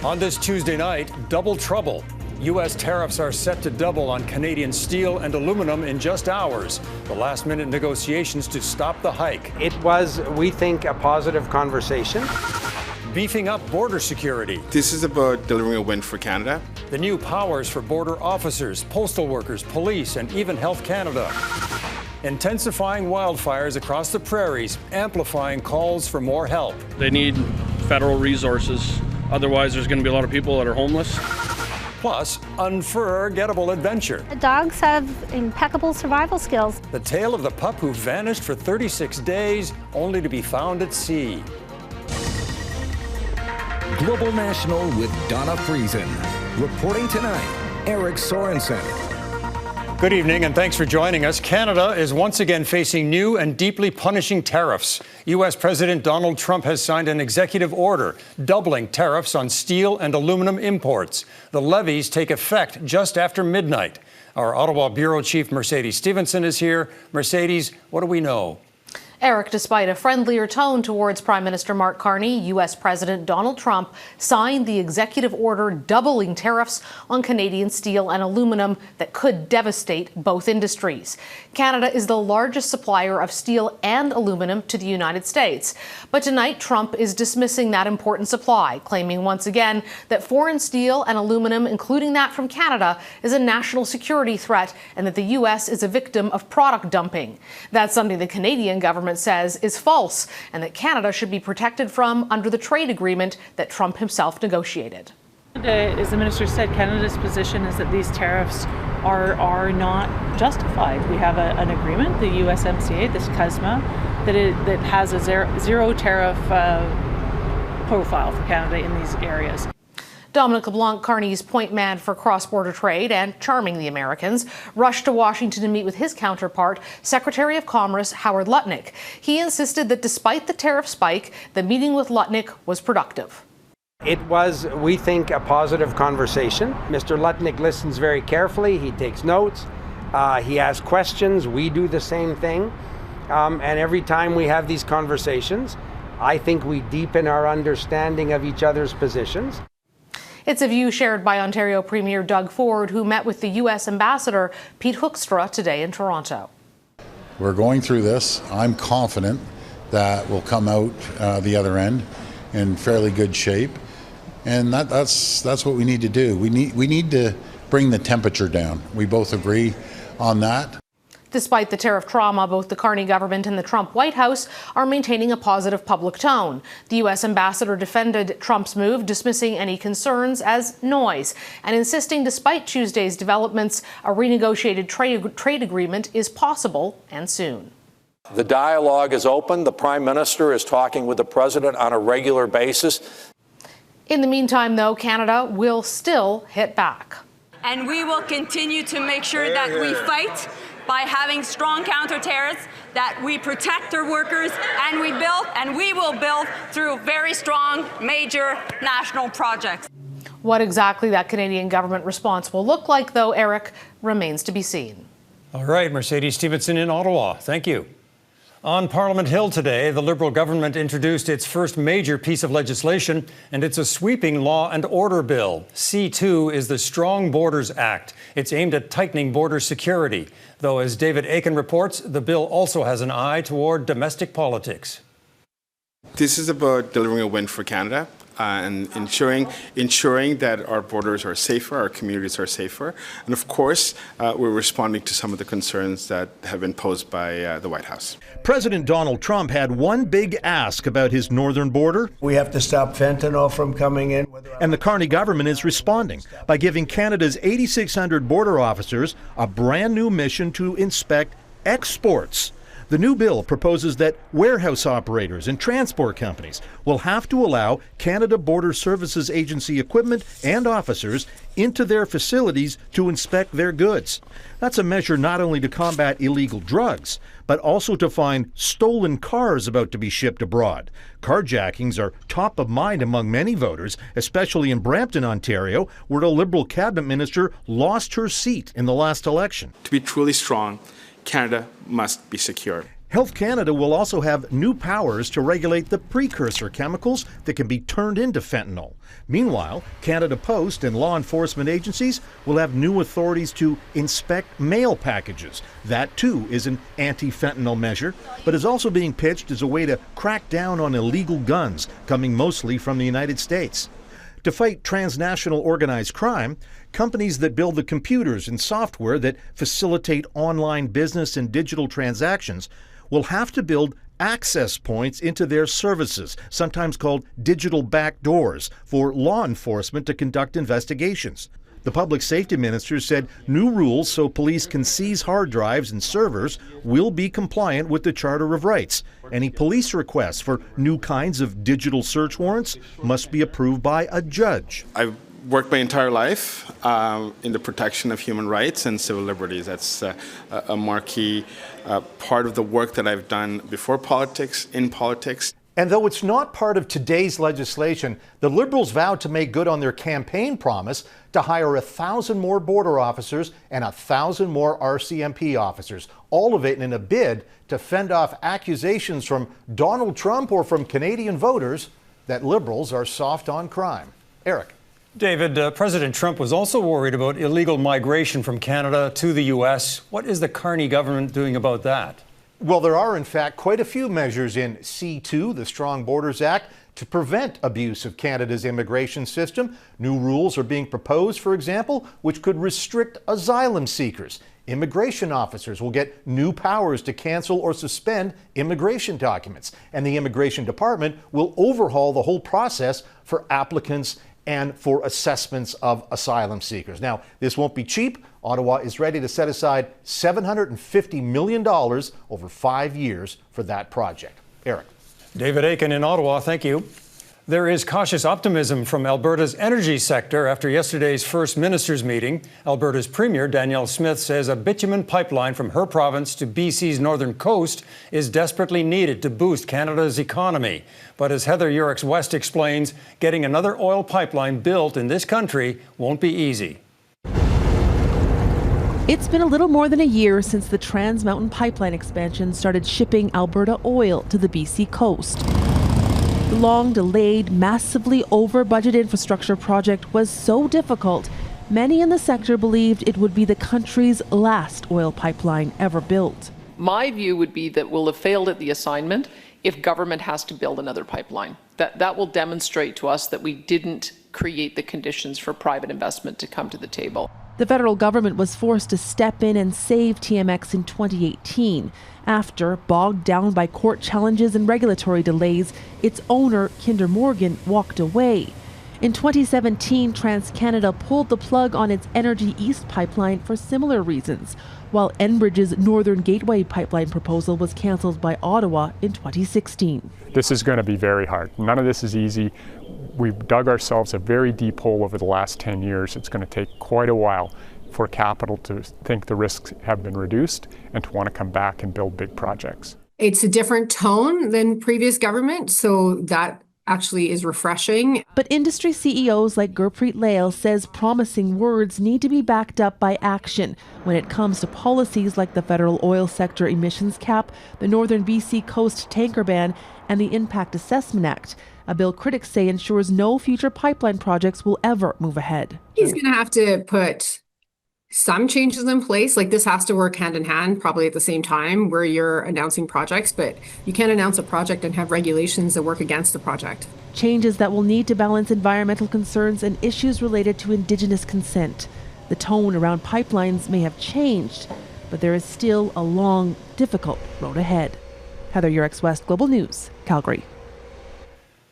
On this Tuesday night, double trouble. U.S. tariffs are set to double on Canadian steel and aluminum in just hours. The last-minute negotiations to stop the hike. It was, we think, a positive conversation. Beefing up border security. This is about delivering a win for Canada. The new powers for border officers, postal workers, police, and even Health Canada. Intensifying wildfires across the prairies, amplifying calls for more help. They need federal resources. Otherwise, there's going to be a lot of people that are homeless. Plus, unforgettable adventure. Dogs have impeccable survival skills. The tale of the pup who vanished for 36 days, only to be found at sea. Global National with Donna Friesen. Reporting tonight, Eric Sorensen. Good evening, and thanks for joining us. Canada is once again facing new and deeply punishing tariffs. U.S. President Donald Trump has signed an executive order doubling tariffs on steel and aluminum imports. The levies take effect just after midnight. Our Ottawa Bureau Chief Mercedes Stephenson is here. Mercedes, what do we know? Eric, despite a friendlier tone towards Prime Minister Mark Carney, U.S. President Donald Trump signed the executive order doubling tariffs on Canadian steel and aluminum that could devastate both industries. Canada is the largest supplier of steel and aluminum to the United States. But tonight, Trump is dismissing that important supply, claiming once again that foreign steel and aluminum, including that from Canada, is a national security threat and that the U.S. is a victim of product dumping. That's something the Canadian government says is false and that Canada should be protected from under the trade agreement that Trump himself negotiated. As the minister said, Canada's position is that these tariffs are not justified. We have an agreement, the USMCA, this CUSMA, that has a zero tariff profile for Canada in these areas. Dominic LeBlanc, Carney's point man for cross-border trade and charming the Americans, rushed to Washington to meet with his counterpart, Secretary of Commerce Howard Lutnick. He insisted that despite the tariff spike, the meeting with Lutnick was productive. It was, we think, a positive conversation. Mr. Lutnick listens very carefully. He takes notes. He asks questions. We do the same thing. And every time we have these conversations, I think we deepen our understanding of each other's positions. It's a view shared by Ontario Premier Doug Ford, who met with the U.S. Ambassador Pete Hoekstra today in Toronto. We're going through this. I'm confident that we'll come out the other end in fairly good shape, and that's what we need to do. We need to bring the temperature down. We both agree on that. Despite the tariff trauma, both the Carney government and the Trump White House are maintaining a positive public tone. The U.S. ambassador defended Trump's move, dismissing any concerns as noise and insisting, despite Tuesday's developments, a renegotiated trade agreement is possible and soon. The dialogue is open. The Prime Minister is talking with the President on a regular basis. In the meantime, though, Canada will still hit back. And we will continue to make sure that we fight by having strong counter-tariffs, that we protect our workers, and we will build through very strong, major national projects. What exactly that Canadian government response will look like, though, Eric, remains to be seen. All right, Mercedes Stephenson in Ottawa. Thank you. On Parliament Hill today, the Liberal government introduced its first major piece of legislation, and it's a sweeping law and order bill. C2 is the Strong Borders Act. It's aimed at tightening border security. Though, as David Akin reports, the bill also has an eye toward domestic politics. This is about delivering a win for Canada and ensuring that our borders are safer, our communities are safer. And of course, we're responding to some of the concerns that have been posed by the White House. President Donald Trump had one big ask about his northern border. We have to stop fentanyl from coming in. And the Carney government is responding by giving Canada's 8,600 border officers a brand new mission to inspect exports. The new bill proposes that warehouse operators and transport companies will have to allow Canada Border Services Agency equipment and officers into their facilities to inspect their goods. That's a measure not only to combat illegal drugs, but also to find stolen cars about to be shipped abroad. Carjackings are top of mind among many voters, especially in Brampton, Ontario, where a Liberal cabinet minister lost her seat in the last election. To be truly strong, Canada must be secure. Health Canada will also have new powers to regulate the precursor chemicals that can be turned into fentanyl. Meanwhile, Canada Post and law enforcement agencies will have new authorities to inspect mail packages. That too is an anti-fentanyl measure, but is also being pitched as a way to crack down on illegal guns coming mostly from the United States. To fight transnational organized crime, companies that build the computers and software that facilitate online business and digital transactions will have to build access points into their services, sometimes called digital backdoors, for law enforcement to conduct investigations. The public safety minister said new rules so police can seize hard drives and servers will be compliant with the Charter of Rights. Any police requests for new kinds of digital search warrants must be approved by a judge. I've worked my entire life in the protection of human rights and civil liberties. That's a marquee part of the work that I've done before politics, in politics. And though it's not part of today's legislation, the Liberals vowed to make good on their campaign promise to hire 1,000 more border officers and 1,000 more RCMP officers, all of it in a bid to fend off accusations from Donald Trump or from Canadian voters that Liberals are soft on crime. Eric. David, President Trump was also worried about illegal migration from Canada to the U.S. What is the Carney government doing about that? Well, there are, in fact, quite a few measures in C2, the Strong Borders Act, to prevent abuse of Canada's immigration system. New rules are being proposed, for example, which could restrict asylum seekers. Immigration officers will get new powers to cancel or suspend immigration documents, and the Immigration Department will overhaul the whole process for applicants and for assessments of asylum seekers. Now, this won't be cheap. Ottawa is ready to set aside $750 million over 5 years for that project. Eric. David Akin in Ottawa, thank you. There is cautious optimism from Alberta's energy sector after yesterday's First Ministers' meeting. Alberta's Premier, Danielle Smith, says a bitumen pipeline from her province to BC's northern coast is desperately needed to boost Canada's economy. But as Heather Yurix-West explains, getting another oil pipeline built in this country won't be easy. It's been a little more than a year since the Trans Mountain Pipeline expansion started shipping Alberta oil to the BC coast. The long-delayed, massively over-budget infrastructure project was so difficult, many in the sector believed it would be the country's last oil pipeline ever built. My view would be that we'll have failed at the assignment if government has to build another pipeline. That will demonstrate to us that we didn't create the conditions for private investment to come to the table. The federal government was forced to step in and save TMX in 2018. After, bogged down by court challenges and regulatory delays, its owner, Kinder Morgan, walked away. In 2017, TransCanada pulled the plug on its Energy East pipeline for similar reasons, while Enbridge's Northern Gateway pipeline proposal was cancelled by Ottawa in 2016. This is going to be very hard. None of this is easy. We've dug ourselves a very deep hole over the last 10 years. It's going to take quite a while for capital to think the risks have been reduced and to want to come back and build big projects. It's a different tone than previous government, so that actually is refreshing. But industry CEOs like Gurpreet Lail says promising words need to be backed up by action when it comes to policies like the federal oil sector emissions cap, the Northern BC Coast tanker ban, and the Impact Assessment Act, a bill critics say ensures no future pipeline projects will ever move ahead. He's going to have to put some changes in place. Like, this has to work hand in hand, probably at the same time, where you're announcing projects, but you can't announce a project and have regulations that work against the project. Changes that will need to balance environmental concerns and issues related to Indigenous consent. The tone around pipelines may have changed, but there is still a long, difficult road ahead. Heather Yurix-West, Global News, Calgary.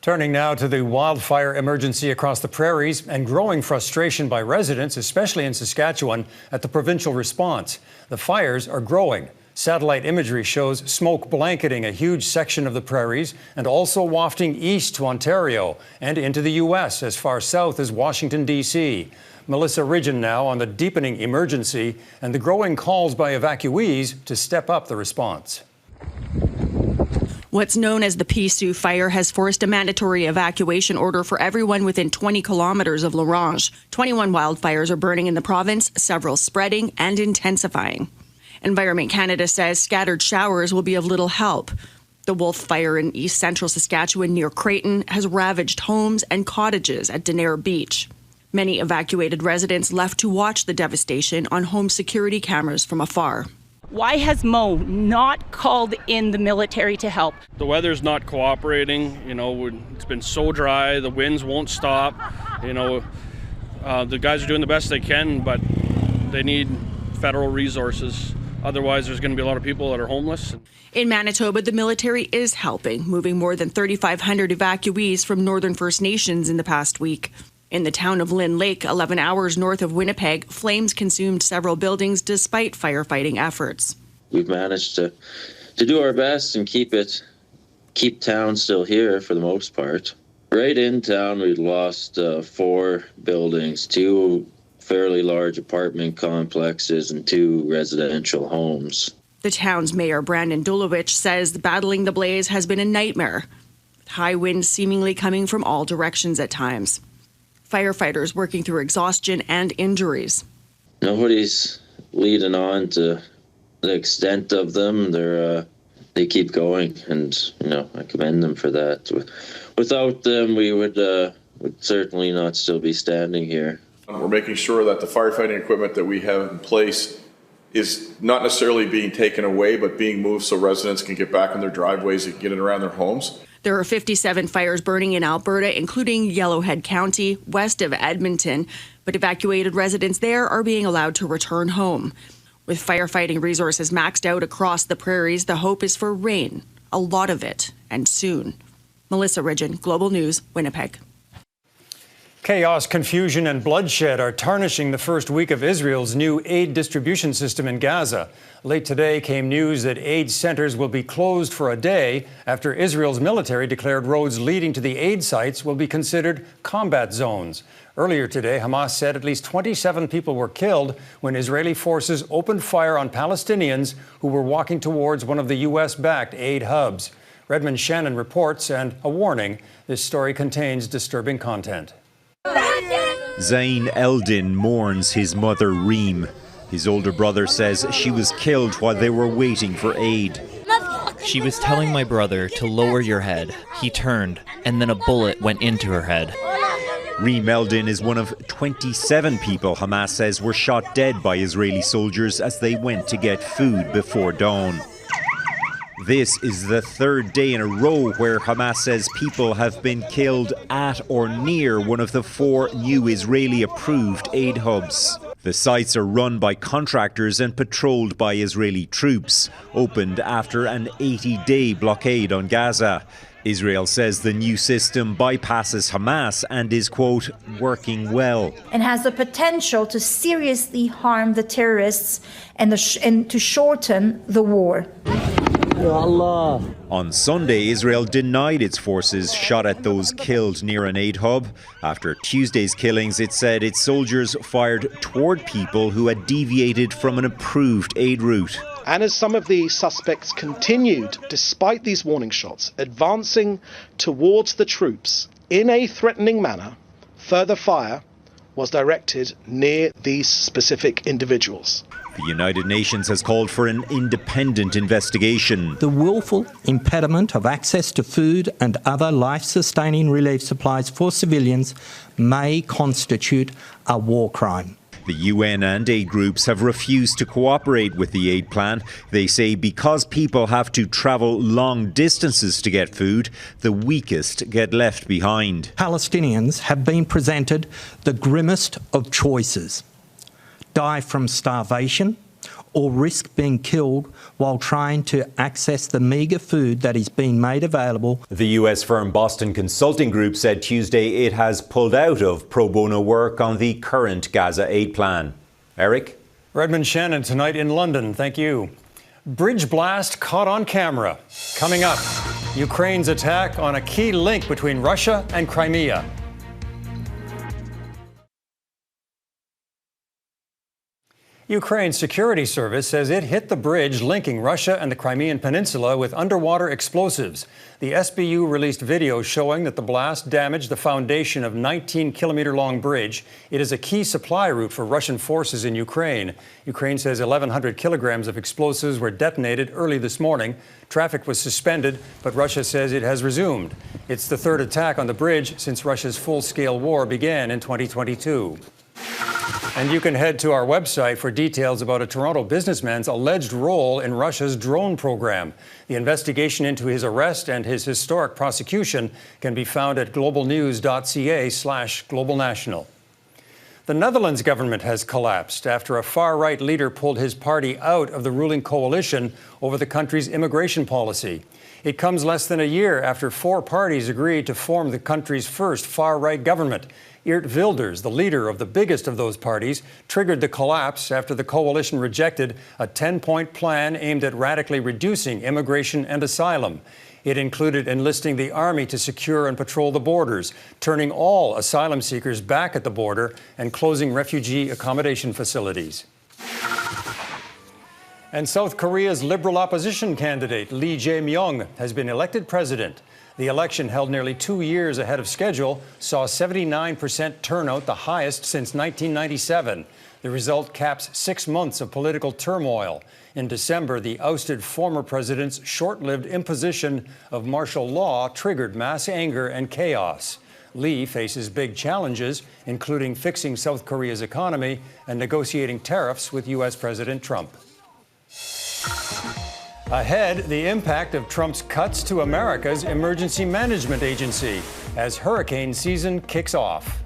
Turning now to the wildfire emergency across the prairies and growing frustration by residents, especially in Saskatchewan, at the provincial response. The fires are growing. Satellite imagery shows smoke blanketing a huge section of the prairies and also wafting east to Ontario and into the U.S. as far south as Washington, D.C. Melissa Ridgen now on the deepening emergency and the growing calls by evacuees to step up the response. What's known as the Pea Sioux fire has forced a mandatory evacuation order for everyone within 20 kilometers of L'Orange. 21 wildfires are burning in the province, several spreading and intensifying. Environment Canada says scattered showers will be of little help. The Wildfire in east central Saskatchewan near Creighton has ravaged homes and cottages at Denair Beach. Many evacuated residents left to watch the devastation on home security cameras from afar. Why has Moe not called in the military to help? The weather's not cooperating. You know, it's been so dry. The winds won't stop. You know, the guys are doing the best they can, but they need federal resources. Otherwise, there's going to be a lot of people that are homeless. In Manitoba, the military is helping, moving more than 3,500 evacuees from Northern First Nations in the past week. In the town of Lynn Lake, 11 hours north of Winnipeg, flames consumed several buildings despite firefighting efforts. We've managed to do our best and keep town still here for the most part. Right in town, we've lost 4 buildings, 2 fairly large apartment complexes and 2 residential homes. The town's mayor, Brandon Dulovich, says battling the blaze has been a nightmare, with high winds seemingly coming from all directions at times. Firefighters working through exhaustion and injuries. Nobody's leading on to the extent of them. They keep going, and I commend them for that. Without them, we would certainly not still be standing here. We're making sure that the firefighting equipment that we have in place is not necessarily being taken away, but being moved so residents can get back in their driveways and get in around their homes. There are 57 fires burning in Alberta, including Yellowhead County, west of Edmonton, but evacuated residents there are being allowed to return home. With firefighting resources maxed out across the prairies, the hope is for rain, a lot of it, and soon. Melissa Ridgen, Global News, Winnipeg. Chaos, confusion, and bloodshed are tarnishing the first week of Israel's new aid distribution system in Gaza. Late today came news that aid centers will be closed for a day after Israel's military declared roads leading to the aid sites will be considered combat zones. Earlier today, Hamas said at least 27 people were killed when Israeli forces opened fire on Palestinians who were walking towards one of the U.S.-backed aid hubs. Redmond Shannon reports, and a warning, this story contains disturbing content. Zain Eldin mourns his mother Reem. His older brother says she was killed while they were waiting for aid. She was telling my brother to lower your head. He turned, and then a bullet went into her head. Reem Eldin is one of 27 people Hamas says were shot dead by Israeli soldiers as they went to get food before dawn. This is the third day in a row where Hamas says people have been killed at or near one of the 4 new Israeli-approved aid hubs. The sites are run by contractors and patrolled by Israeli troops, opened after an 80-day blockade on Gaza. Israel says the new system bypasses Hamas and is, quote, working well. And has the potential to seriously harm the terrorists and to shorten the war. On Sunday, Israel denied its forces shot at those killed near an aid hub. After Tuesday's killings, it said its soldiers fired toward people who had deviated from an approved aid route. And as some of the suspects continued, despite these warning shots, advancing towards the troops in a threatening manner, further fire was directed near these specific individuals. The United Nations has called for an independent investigation. The willful impediment of access to food and other life-sustaining relief supplies for civilians may constitute a war crime. The UN and aid groups have refused to cooperate with the aid plan. They say because people have to travel long distances to get food, the weakest get left behind. Palestinians have been presented the grimmest of choices: die from starvation or risk being killed while trying to access the meagre food that is being made available. The US firm Boston Consulting Group said Tuesday it has pulled out of pro bono work on the current Gaza aid plan. Eric? Redmond Shannon tonight in London. Thank you. Bridge blast caught on camera. Coming up, Ukraine's attack on a key link between Russia and Crimea. Ukraine's security service says it hit the bridge linking Russia and the Crimean Peninsula with underwater explosives. The SBU released video showing that the blast damaged the foundation of a 19-kilometer-long bridge. It is a key supply route for Russian forces in Ukraine. Ukraine says 1,100 kilograms of explosives were detonated early this morning. Traffic was suspended, but Russia says it has resumed. It's the third attack on the bridge since Russia's full-scale war began in 2022. And you can head to our website for details about a Toronto businessman's alleged role in Russia's drone program. The investigation into his arrest and his historic prosecution can be found at globalnews.ca/globalnational. The Netherlands government has collapsed after a far-right leader pulled his party out of the ruling coalition over the country's immigration policy. It comes less than a year after 4 parties agreed to form the country's first far-right government. Geert Wilders, the leader of the biggest of those parties, triggered the collapse after the coalition rejected a 10-point plan aimed at radically reducing immigration and asylum. It included enlisting the army to secure and patrol the borders, turning all asylum seekers back at the border, and closing refugee accommodation facilities. And South Korea's liberal opposition candidate, Lee Jae-myung, has been elected president. The election, held nearly 2 years ahead of schedule, saw 79% turnout, the highest since 1997. The result caps 6 months of political turmoil. In December, the ousted former president's short-lived imposition of martial law triggered mass anger and chaos. Lee faces big challenges, including fixing South Korea's economy and negotiating tariffs with U.S. President Trump. Ahead, the impact of Trump's cuts to America's emergency management agency as hurricane season kicks off.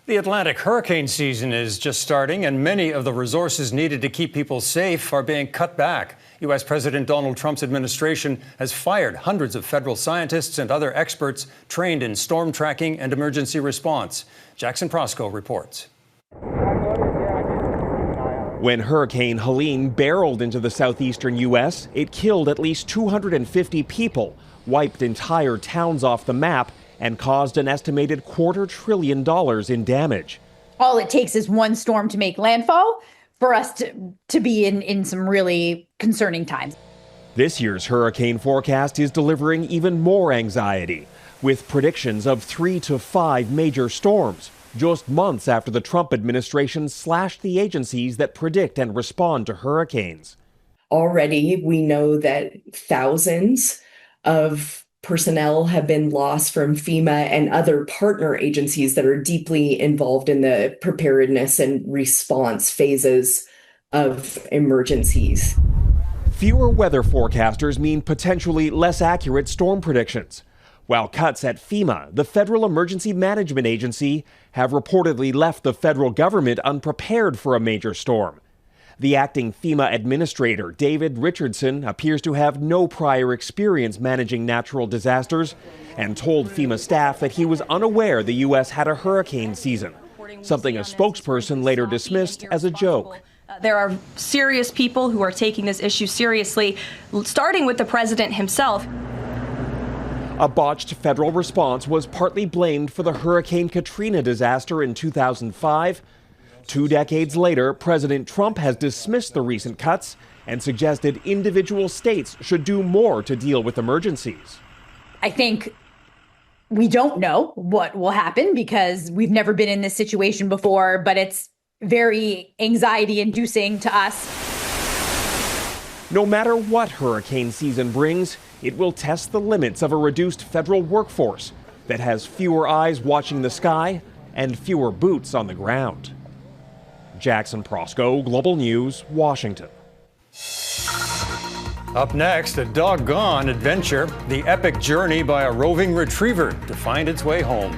The Atlantic hurricane season is just starting, and many of the resources needed to keep people safe are being cut back. U.S. President Donald Trump's administration has fired hundreds of federal scientists and other experts trained in storm tracking and emergency response. Jackson Prosco reports. When Hurricane Helene barreled into the southeastern U.S., it killed at least 250 people, wiped entire towns off the map, and caused an estimated $250 billion in damage. All it takes is one storm to make landfall for us to be in some really concerning times. This year's hurricane forecast is delivering even more anxiety, with predictions of 3 to 5 major storms, just months after the Trump administration slashed the agencies that predict and respond to hurricanes. Already, we know that thousands of personnel have been lost from FEMA and other partner agencies that are deeply involved in the preparedness and response phases of emergencies. Fewer weather forecasters mean potentially less accurate storm predictions. While cuts at FEMA, the Federal Emergency Management Agency, have reportedly left the federal government unprepared for a major storm. The acting FEMA administrator, David Richardson, appears to have no prior experience managing natural disasters and told FEMA staff that he was unaware the U.S. had a hurricane season, something a spokesperson later dismissed as a joke. There are serious people who are taking this issue seriously, starting with the president himself. A botched federal response was partly blamed for the Hurricane Katrina disaster in 2005. 2 decades later, President Trump has dismissed the recent cuts and suggested individual states should do more to deal with emergencies. I think we don't know what will happen because we've never been in this situation before, but it's very anxiety-inducing to us. No matter what hurricane season brings, it will test the limits of a reduced federal workforce that has fewer eyes watching the sky and fewer boots on the ground. Jackson Prosco, Global News, Washington. Up next, a doggone adventure, the epic journey by a roving retriever to find its way home.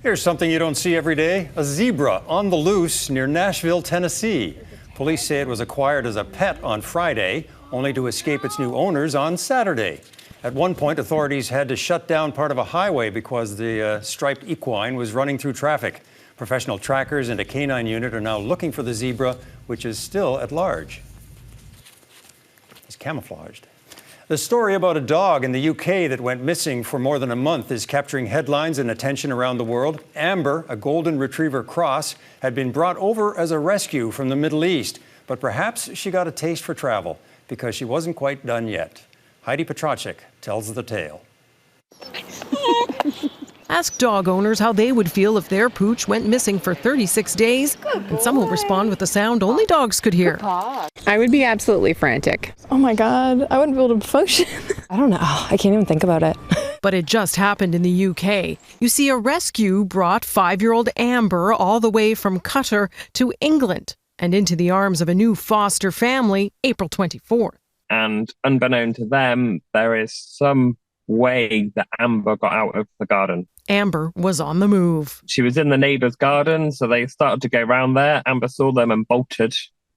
Here's something you don't see every day, a zebra on the loose near Nashville, Tennessee. Police say it was acquired as a pet on Friday, only to escape its new owners on Saturday. At one point, authorities had to shut down part of a highway because the striped equine was running through traffic. Professional trackers and a canine unit are now looking for the zebra, which is still at large. It's camouflaged. The story about a dog in the UK that went missing for more than a month is capturing headlines and attention around the world. Amber, a golden retriever cross, had been brought over as a rescue from the Middle East. But perhaps she got a taste for travel because she wasn't quite done yet. Heidi Petracek tells the tale. Ask dog owners how they would feel if their pooch went missing for 36 days, and some will respond with a sound only dogs could hear. I would be absolutely frantic. Oh my God, I wouldn't be able to function. I don't know. I can't even think about it. But it just happened in the UK. You see, a rescue brought 5-year-old Amber all the way from Qatar to England and into the arms of a new foster family April 24th. And unbeknown to them, there is some way that Amber got out of the garden. Amber was on the move. She was in the neighbour's garden, so they started to go round there. Amber saw them and bolted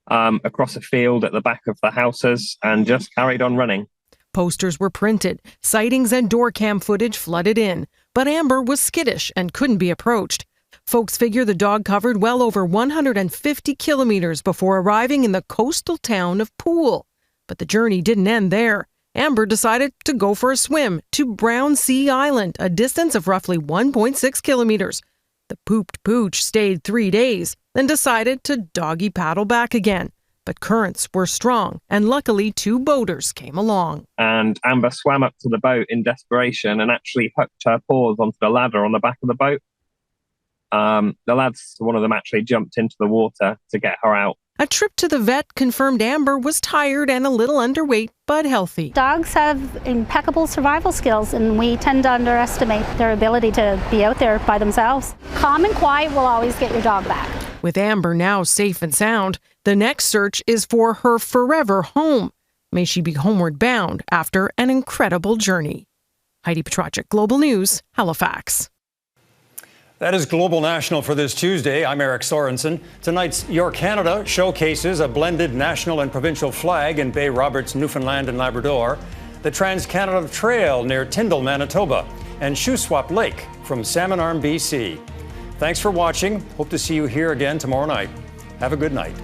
across a field at the back of the houses and just carried on running. Posters were printed, sightings and door cam footage flooded in, but Amber was skittish and couldn't be approached. Folks figure the dog covered well over 150 kilometers before arriving in the coastal town of Poole. But the journey didn't end there. Amber decided to go for a swim to Brown Sea Island, a distance of roughly 1.6 kilometers. The pooped pooch stayed 3 days, then decided to doggy paddle back again. But currents were strong, and luckily 2 boaters came along. And Amber swam up to the boat in desperation and actually hooked her paws onto the ladder on the back of the boat. The lads, one of them actually jumped into the water to get her out. A trip to the vet confirmed Amber was tired and a little underweight, but healthy. Dogs have impeccable survival skills, and we tend to underestimate their ability to be out there by themselves. Calm and quiet will always get your dog back. With Amber now safe and sound, the next search is for her forever home. May she be homeward bound after an incredible journey. Heidi Petracek, Global News, Halifax. That is Global National for this Tuesday. I'm Eric Sorensen. Tonight's Your Canada showcases a blended national and provincial flag in Bay Roberts, Newfoundland and Labrador, the Trans-Canada Trail near Tyndall, Manitoba, and Shuswap Lake from Salmon Arm, BC. Thanks for watching. Hope to see you here again tomorrow night. Have a good night.